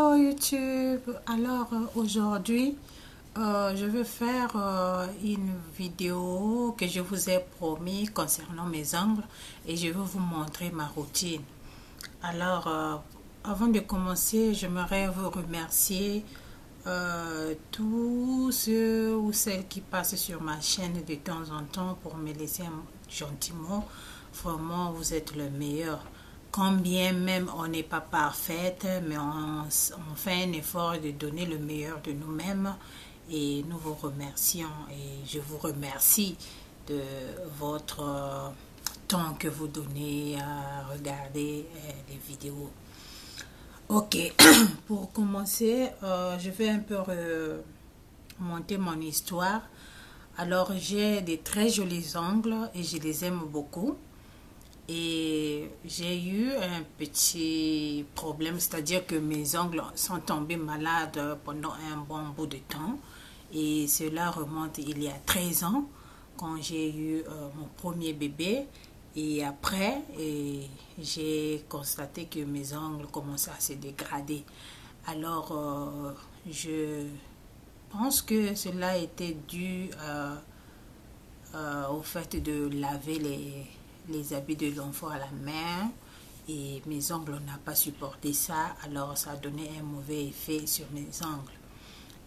Hello YouTube. Alors aujourd'hui je vais faire une vidéo que je vous ai promis concernant mes ongles et je vais vous montrer ma routine. Alors avant de commencer, j'aimerais vous remercier tous ceux ou celles qui passent sur ma chaîne de temps en temps pour me laisser un gentil mot. Vraiment, vous êtes le meilleur. Quand bien même on n'est pas parfaite, mais on fait un effort de donner le meilleur de nous-mêmes et nous vous remercions et je vous remercie de votre temps que vous donnez à regarder les vidéos. Ok, pour commencer, je vais un peu remonter mon histoire. Alors j'ai des très jolis ongles et je les aime beaucoup. Et j'ai eu un petit problème, c'est-à-dire que mes ongles sont tombés malades pendant un bon bout de temps. Et cela remonte il y a 13 ans, quand j'ai eu mon premier bébé. Et après, j'ai constaté que mes ongles commençaient à se dégrader. Alors, je pense que cela était dû au fait de laver les habits de l'enfant à la main et mes ongles n'ont pas supporté ça, alors ça a donné un mauvais effet sur mes ongles.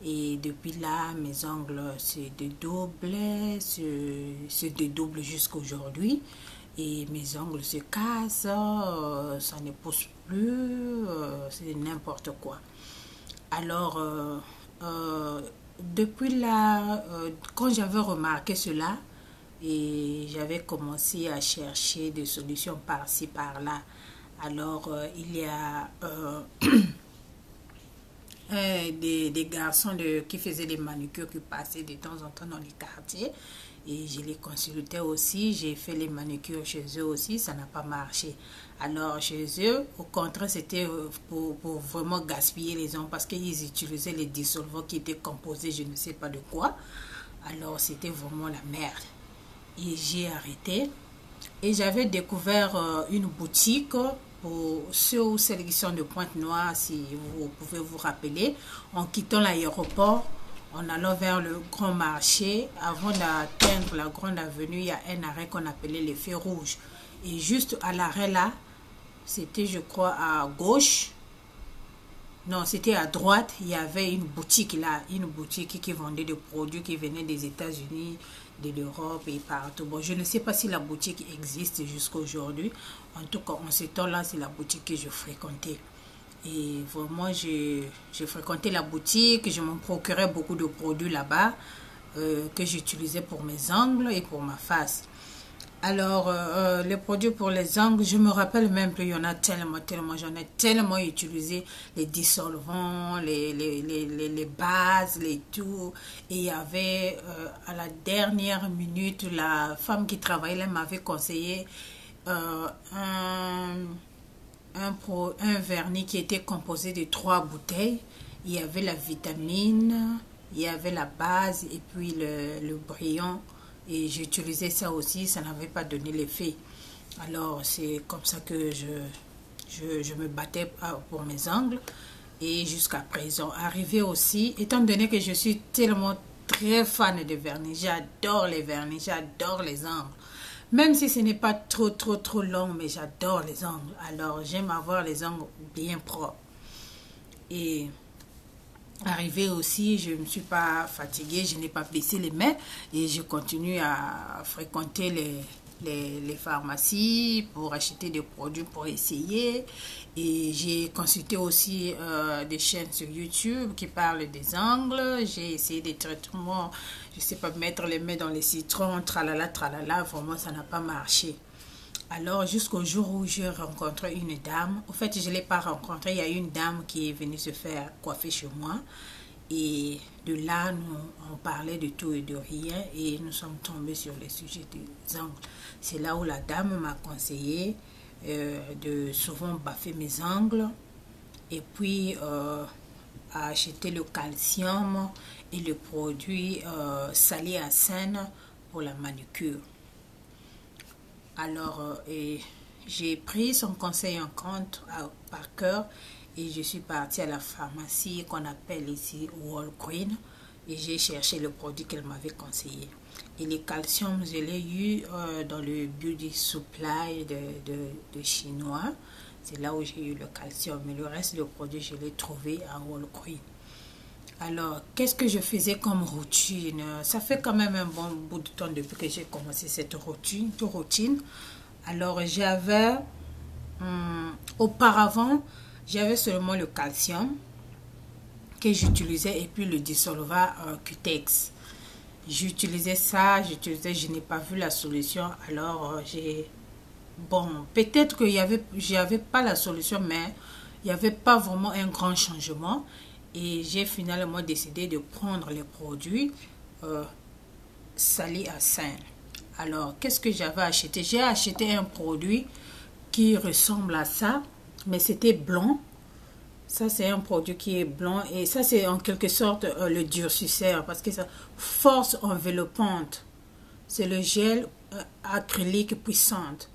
Et depuis là, mes ongles se dédoublent jusqu'à aujourd'hui. Et mes ongles se cassent, ça ne pousse plus, c'est n'importe quoi. Alors, depuis là, quand j'avais remarqué cela, et j'avais commencé à chercher des solutions par-ci, par-là. Alors, il y a des garçons qui faisaient des manucures qui passaient de temps en temps dans les quartiers. Et je les consultais aussi. J'ai fait les manucures chez eux aussi. Ça n'a pas marché. Alors, chez eux, au contraire, c'était pour vraiment gaspiller les ongles parce qu'ils utilisaient les dissolvants qui étaient composés, je ne sais pas de quoi. Alors, c'était vraiment la merde. Et j'ai arrêté et j'avais découvert une boutique pour ceux ou celles qui sont de Pointe-Noire, si vous pouvez vous rappeler, en quittant l'aéroport, en allant vers le grand marché. Avant d'atteindre la grande avenue, il y a un arrêt qu'on appelait les feux rouges et juste à l'arrêt là, c'était je crois à gauche, non, c'était à droite, il y avait une boutique là, une boutique qui vendait des produits qui venaient des États-Unis, de l'Europe et partout. Bon, je ne sais pas si la boutique existe jusqu'à aujourd'hui. En tout cas, en ce temps-là, c'est la boutique que je fréquentais. Et vraiment, j'ai fréquenté la boutique, je me procurais beaucoup de produits là-bas que j'utilisais pour mes ongles et pour ma face. Alors, les produits pour les ongles, je me rappelle même qu'il y en a tellement, j'en ai tellement utilisé, les dissolvants, les bases, les tout. Et il y avait, à la dernière minute, la femme qui travaillait là m'avait conseillé un vernis qui était composé de 3 bouteilles. Il y avait la vitamine, il y avait la base et puis le brillant. Et j'utilisais ça aussi, ça n'avait pas donné l'effet. Alors c'est comme ça que je me battais pour mes ongles. Et jusqu'à présent, arrivé aussi, étant donné que je suis tellement très fan de vernis, j'adore les vernis, j'adore les ongles. Même si ce n'est pas trop long, mais j'adore les ongles. Alors j'aime avoir les ongles bien propres. Et arrivé aussi, je ne me suis pas fatiguée, je n'ai pas baissé les mains et je continue à fréquenter les pharmacies pour acheter des produits pour essayer. Et j'ai consulté aussi des chaînes sur YouTube qui parlent des ongles. J'ai essayé des traitements, je ne sais pas, mettre les mains dans les citrons, tralala, tralala, vraiment ça n'a pas marché. Alors, jusqu'au jour où j'ai rencontré une dame, en fait, je ne l'ai pas rencontrée, il y a une dame qui est venue se faire coiffer chez moi. Et de là, on parlait de tout et de rien et nous sommes tombés sur le sujet des ongles. C'est là où la dame m'a conseillé de souvent baffer mes ongles et puis à acheter le calcium et le produit salé à sène pour la manucure. Alors, j'ai pris son conseil en compte par cœur Et je suis partie à la pharmacie qu'on appelle ici Walgreen. Et j'ai cherché le produit qu'elle m'avait conseillé. Et le calcium, je l'ai eu dans le Beauty Supply de chinois. C'est là où j'ai eu le calcium. Mais le reste du produit, je l'ai trouvé à Walgreen. Alors, qu'est-ce que je faisais comme routine? Ça fait quand même un bon bout de temps depuis que j'ai commencé cette routine. Alors, auparavant, j'avais seulement le calcium que j'utilisais et puis le dissolvant Cutex. J'utilisais ça, je n'ai pas vu la solution. Alors, bon, peut-être que j'avais pas la solution, mais il n'y avait pas vraiment un grand changement. Et j'ai finalement décidé de prendre les produits Sali à Saint. Alors, qu'est-ce que j'avais acheté? J'ai acheté un produit qui ressemble à ça, mais c'était blanc. Ça, c'est un produit qui est blanc. Et ça, c'est en quelque sorte le durcisseur, parce que ça force enveloppante. C'est le gel acrylique puissante.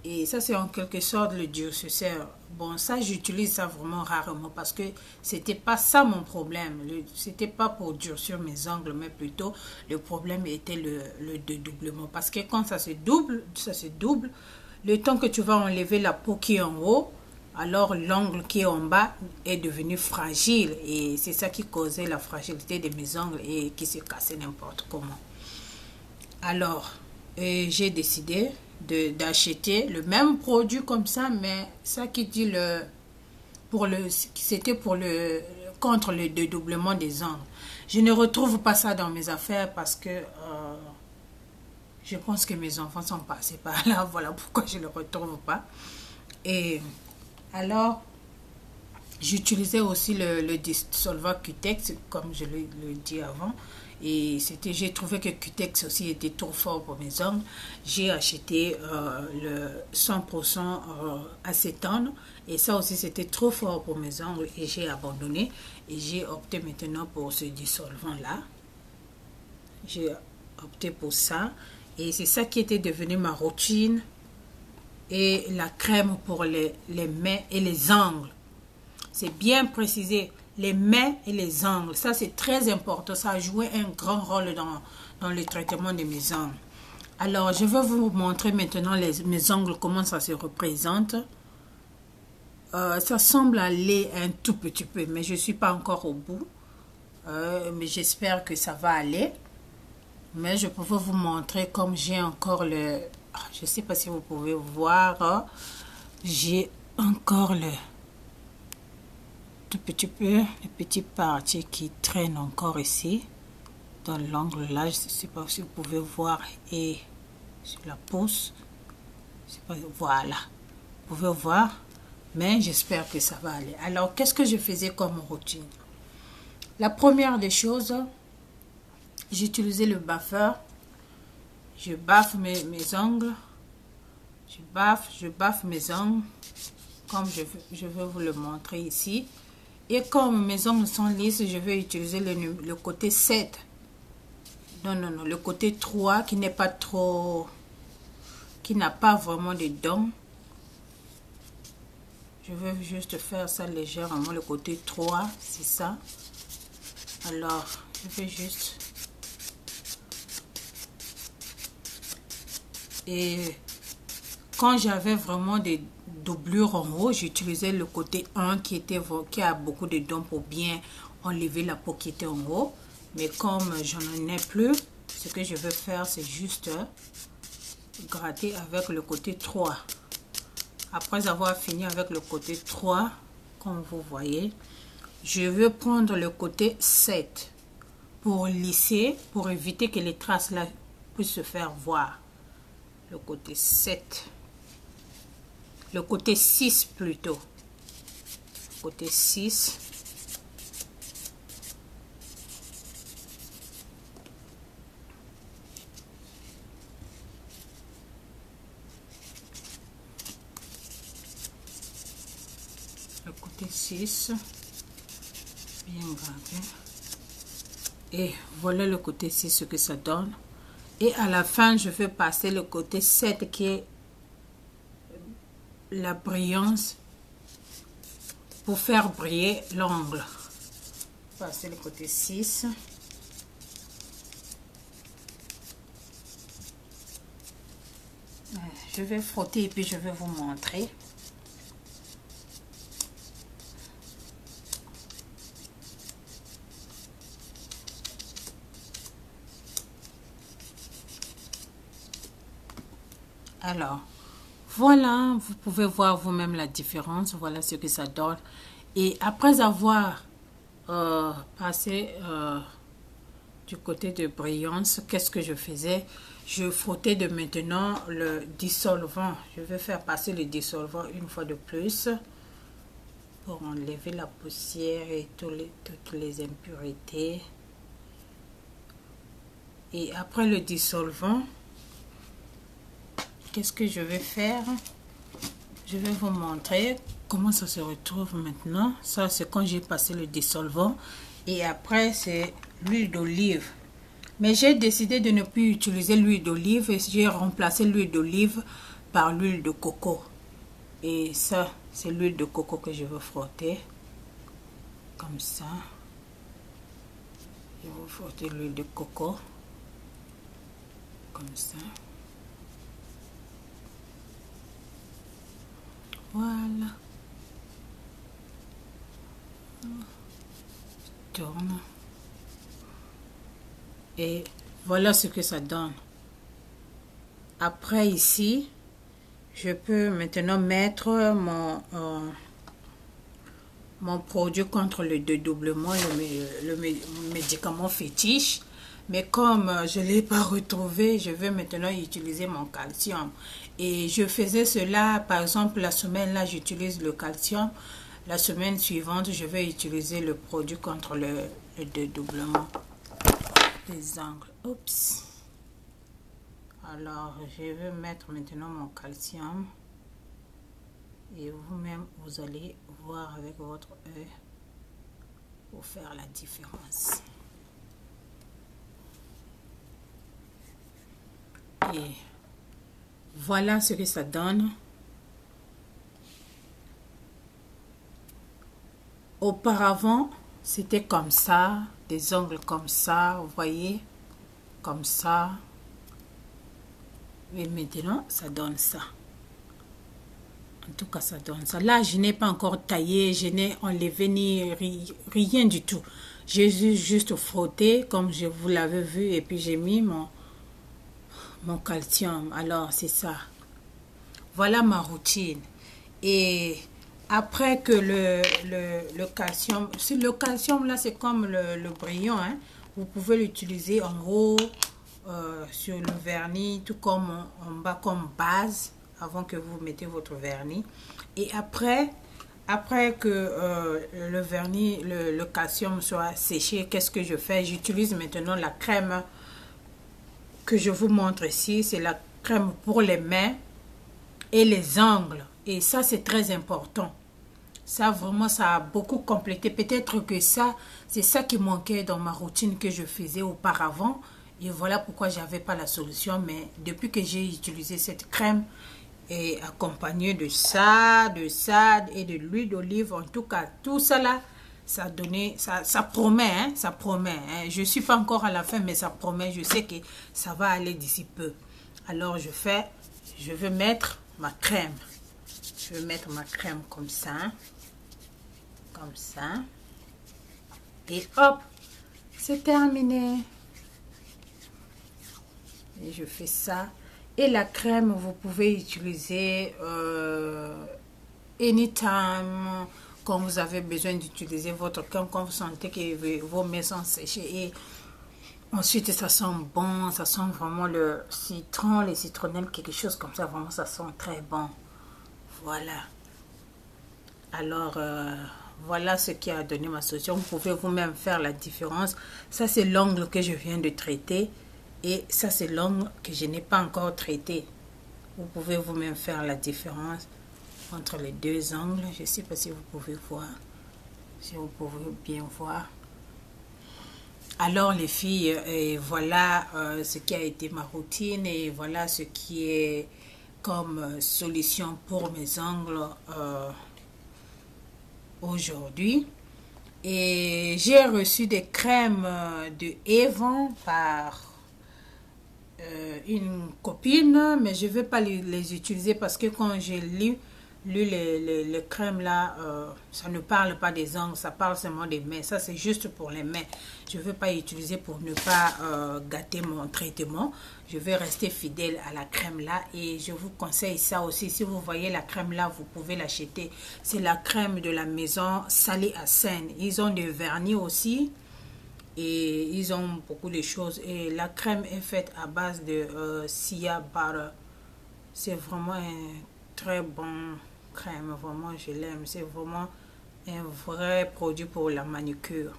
Et ça, c'est en quelque sorte le durcisseur. Bon, ça, j'utilise ça vraiment rarement parce que c'était pas ça mon problème. C'était pas pour durcir mes ongles, mais plutôt le problème était le dédoublement. Parce que quand ça se double, le temps que tu vas enlever la peau qui est en haut, alors l'ongle qui est en bas est devenu fragile. Et c'est ça qui causait la fragilité de mes ongles et qui se cassait n'importe comment. Alors, j'ai décidé d'acheter le même produit comme ça, mais ça qui dit c'était contre le dédoublement des ongles. Je ne retrouve pas ça dans mes affaires parce que je pense que mes enfants sont passés par là. Voilà pourquoi je ne le retrouve pas. Et alors, j'utilisais aussi le dissolvant Cutex, comme je l'ai dit avant. Et j'ai trouvé que Cutex aussi était trop fort pour mes ongles. J'ai acheté le 100% acétone. Et ça aussi, c'était trop fort pour mes ongles. Et j'ai abandonné. Et j'ai opté maintenant pour ce dissolvant-là. J'ai opté pour ça. Et c'est ça qui était devenu ma routine. Et la crème pour les mains et les ongles. C'est bien précisé. Les mains et les ongles, ça c'est très important. Ça a joué un grand rôle dans le traitement de mes ongles. Alors, je vais vous montrer maintenant mes ongles, comment ça se représente. Ça semble aller un tout petit peu, mais je ne suis pas encore au bout. Mais j'espère que ça va aller. Mais je peux vous montrer comme j'ai encore le... Je ne sais pas si vous pouvez voir. J'ai encore le... tout petit peu, les petites parties qui traînent encore ici, dans l'angle là, je ne sais pas si vous pouvez voir, et sur la pousse, voilà, vous pouvez voir, mais j'espère que ça va aller. Alors, qu'est-ce que je faisais comme routine? La première des choses, j'utilisais le baffeur, je baffe mes ongles, je baffe mes ongles, comme je vais vous le montrer ici. Et comme mes ongles sont lisses, je vais utiliser le côté 7. Non, le côté 3 qui n'est pas trop... qui n'a pas vraiment de dents. Je vais juste faire ça légèrement, le côté 3, c'est ça. Alors, je vais juste... Et quand j'avais vraiment des doublures en haut, j'utilisais le côté 1 qui a beaucoup de dents pour bien enlever la peau qui était en haut. Mais comme j'en ai plus, ce que je vais faire, c'est juste gratter avec le côté 3. Après avoir fini avec le côté 3, comme vous voyez, je vais prendre le côté 7 pour lisser, pour éviter que les traces là puissent se faire voir. Le côté 7. Le côté 6 plutôt. Côté 6. Le côté 6. Bien gravé. Et voilà le côté 6, ce que ça donne. Et à la fin, je vais passer le côté 7 qui est la brillance pour faire briller l'ongle. Passer le côté 6. Je vais frotter et puis je vais vous montrer. Alors, voilà, vous pouvez voir vous-même la différence. Voilà ce que ça donne. Et après avoir passé du côté de brillance, qu'est-ce que je faisais? Je frottais de maintenant le dissolvant. Je vais faire passer le dissolvant une fois de plus pour enlever la poussière et toutes les impuretés. Et après le dissolvant, qu'est-ce que je vais faire? Je vais vous montrer comment ça se retrouve maintenant. Ça, c'est quand j'ai passé le dissolvant. Et après, c'est l'huile d'olive. Mais j'ai décidé de ne plus utiliser l'huile d'olive. Et j'ai remplacé l'huile d'olive par l'huile de coco. Et ça, c'est l'huile de coco que je veux frotter. Comme ça. Je vais frotter l'huile de coco. Comme ça. Voilà. Je tourne. Et voilà ce que ça donne. Après ici, je peux maintenant mettre mon produit contre le dédoublement, le médicament fétiche. Mais comme je ne l'ai pas retrouvé, je vais maintenant utiliser mon calcium. Et je faisais cela, par exemple, la semaine là, j'utilise le calcium. La semaine suivante, je vais utiliser le produit contre le dédoublement des angles. Oups. Alors, je vais mettre maintenant mon calcium. Et vous-même, vous allez voir avec votre œil pour faire la différence. Et voilà ce que ça donne. Auparavant, c'était comme ça, des ongles comme ça, vous voyez, comme ça. Et maintenant, ça donne ça. En tout cas, ça donne ça. Là, je n'ai pas encore taillé, je n'ai enlevé ni rien du tout. J'ai juste frotté, comme je vous l'avais vu, et puis j'ai mis mon calcium. Alors, c'est ça. Voilà ma routine. Et après que le calcium, le calcium là, c'est comme le brillant, hein. Vous pouvez l'utiliser en haut, sur le vernis, tout comme en bas comme base, avant que vous mettez votre vernis. Et après que le vernis, le calcium soit séché, qu'est-ce que je fais? J'utilise maintenant la crème que je vous montre ici. C'est la crème pour les mains et les ongles. Et ça, c'est très important. Ça, vraiment, ça a beaucoup complété. Peut-être que ça, c'est ça qui manquait dans ma routine que je faisais auparavant. Et voilà pourquoi je n'avais pas la solution. Mais depuis que j'ai utilisé cette crème, et accompagné de ça et de l'huile d'olive, en tout cas, tout ça là, ça donnait, ça promet, hein, ça promet. Hein. Je ne suis pas encore à la fin, mais ça promet. Je sais que ça va aller d'ici peu. Alors, je vais mettre ma crème. Je vais mettre ma crème comme ça. Comme ça. Et hop, c'est terminé. Et je fais ça. Et la crème, vous pouvez utiliser anytime, quand vous avez besoin d'utiliser votre crème, quand vous sentez que vos mains sont séchées. Et ensuite, ça sent bon, ça sent vraiment le citron, les citronnelles, quelque chose comme ça. Vraiment, ça sent très bon. Voilà. Alors, voilà ce qui a donné ma solution. Vous pouvez vous-même faire la différence. Ça, c'est l'ongle que je viens de traiter. Et ça, c'est l'ongle que je n'ai pas encore traité. Vous pouvez vous-même faire la différence entre les deux ongles. Je ne sais pas si vous pouvez voir. Si vous pouvez bien voir. Alors, les filles, et voilà ce qui a été ma routine. Et voilà ce qui est comme solution pour mes ongles. aujourd'hui. Et j'ai reçu des crèmes de Avon par une copine, mais je ne vais pas les utiliser parce que quand j'ai lu les crèmes là, ça ne parle pas des ongles, ça parle seulement des mains. Ça, c'est juste pour les mains. Je ne veux pas utiliser pour ne pas gâter mon traitement. Je vais rester fidèle à la crème là et je vous conseille ça aussi. Si vous voyez la crème là, vous pouvez l'acheter. C'est la crème de la maison Sally Hansen. Ils ont des vernis aussi. Et ils ont beaucoup de choses. Et la crème est faite à base de Sia Butter. C'est vraiment un très bon crème. Vraiment, je l'aime. C'est vraiment un vrai produit pour la manucure.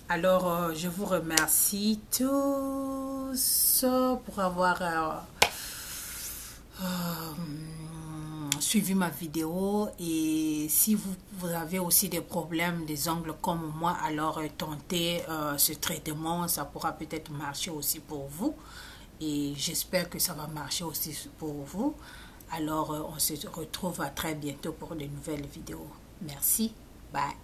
Alors, je vous remercie tous pour avoir suivi ma vidéo. Et si vous avez aussi des problèmes des ongles comme moi, alors tentez ce traitement, ça pourra peut-être marcher aussi pour vous et j'espère que ça va marcher aussi pour vous. Alors on se retrouve à très bientôt pour de nouvelles vidéos. Merci, bye.